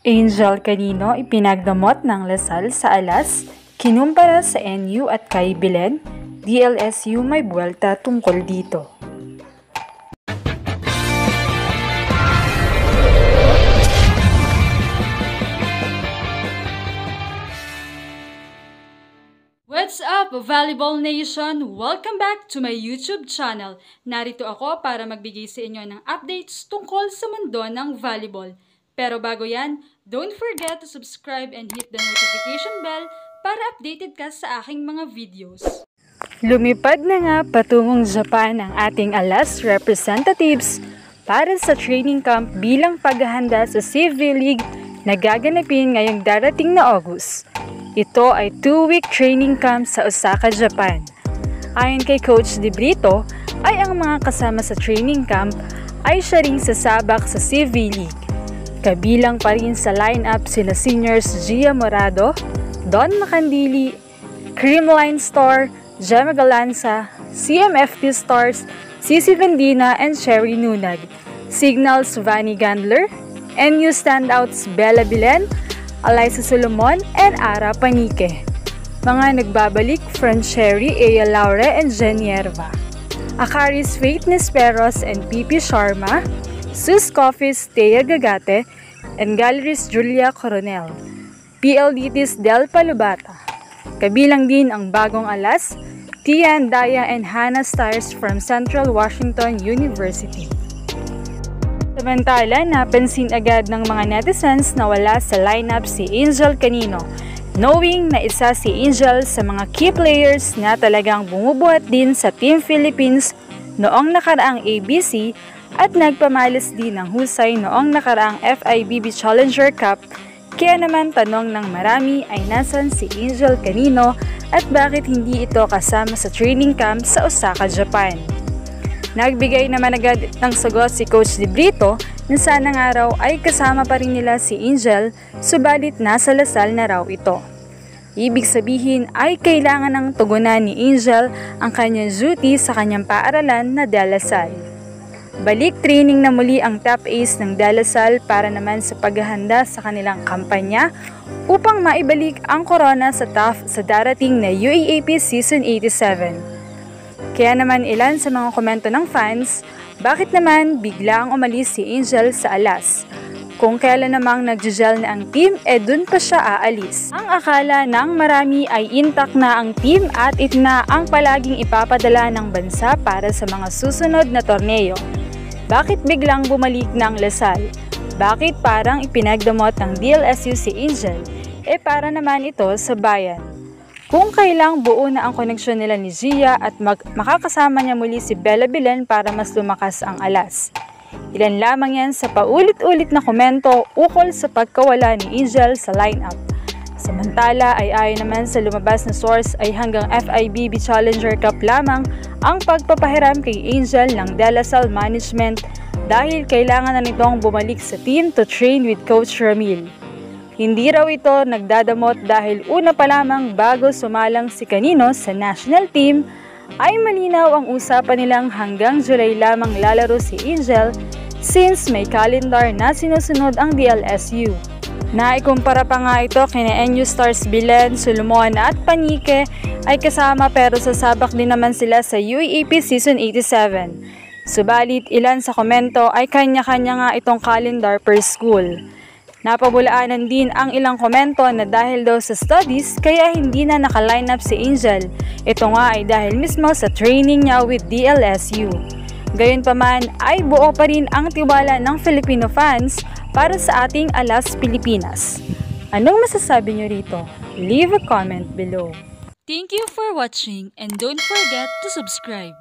Angel Canino ipinagdamot ng Lasal sa Alas, kinumpara sa NU at kay Belen, DLSU may buwelta tungkol dito. What's up, Volleyball Nation? Welcome back to my YouTube channel. Narito ako para magbigay sa inyo ng updates tungkol sa mundo ng volleyball. Pero bago yan, don't forget to subscribe and hit the notification bell para updated ka sa aking mga videos. Lumipad na nga patungong Japan ang ating Alas representatives para sa training camp bilang paghahanda sa CV League na gaganapin ngayong darating na August. Ito ay 2-week training camp sa Osaka, Japan. Ayon kay Coach De Brito, ay ang mga kasama sa training camp ay siya ring sasabak sa CV League. Kabilang pa rin sa lineup sina seniors Gia Morado, Don Macandili, Creamline Star, Gemma Galanza, CMFT Stars, Cici Vendina and Sherry Nunag, Signals Vanny Gandler, NU standouts Bella Belen, Alyssa Solomon, and Ara Panique. Mga nagbabalik, Francheri, Ea Laure, and Jen Yerva. Akaris Faith Nesperos and Pipi Sharma, Sus Coffees, Thea Gagate, and Galleries Julia Coronel. PLDTs Del Palubata. Kabilang din ang bagong Alas, Tian Daya and Hannah Stars from Central Washington University. Samantala, napansin agad ng mga netizens na wala sa lineup si Angel Canino, knowing na isa si Angel sa mga key players na talagang bumubuhat din sa Team Philippines noong nakaraang ABC at nagpamalas din ng husay noong nakaraang FIVB Challenger Cup. Kaya naman tanong ng marami ay nasan si Angel Canino at bakit hindi ito kasama sa training camp sa Osaka, Japan. Nagbigay naman agad ng sagot si Coach De Brito na sana nga raw ay kasama pa rin nila si Angel, subalit nasa Lasal na raw ito. Ibig sabihin ay kailangan ng tugunan ni Angel ang kanyang duty sa kanyang paaralan na De La Salle. Balik training na muli ang top ace ng De La Salle para naman sa paghahanda sa kanilang kampanya upang maibalik ang korona sa TAF sa darating na UAAP Season 87. Kaya naman ilan sa mga komento ng fans, bakit naman bigla ang umalis si Angel sa Alas? Kung kailan namang nag-gel na ang team, dun pa siya aalis. Ang akala ng marami ay intact na ang team at ito na ang palaging ipapadala ng bansa para sa mga susunod na torneo. Bakit biglang bumalik ng Lasal? Bakit parang ipinagdamot ng DLSU si Angel? Para naman ito sa bayan. Kung kailang buo na ang koneksyon nila ni Gia at makakasama niya muli si Bella Belen para mas lumakas ang Alas. Ilan lamang yan sa paulit-ulit na komento ukol sa pagkawala ni Angel sa lineup. Samantala ay ayon naman sa lumabas na source ay hanggang FIVB Challenger Cup lamang ang pagpapahiram kay Angel ng De La Salle Management dahil kailangan na nitong bumalik sa team to train with Coach Ramil. Hindi raw ito nagdadamot dahil una pa lamang bago sumalang si Canino sa national team ay malinaw ang usapan nilang hanggang July lamang lalaro si Angel since may calendar na sinusunod ang DLSU. Naikumpara pa nga ito kina NU Stars Belen, Solomon at Panique ay kasama pero sasabak din naman sila sa UAAP Season 87. Subalit ilan sa komento ay kanya-kanya nga itong calendar per school. Napabulaanan din ang ilang komento na dahil daw sa studies kaya hindi na naka-line up si Angel. Ito nga ay dahil mismo sa training niya with DLSU. Gayunpaman ay buo pa rin ang tiwala ng Filipino fans para sa ating Alas Pilipinas. Anong masasabi niyo rito? Leave a comment below. Thank you for watching and don't forget to subscribe.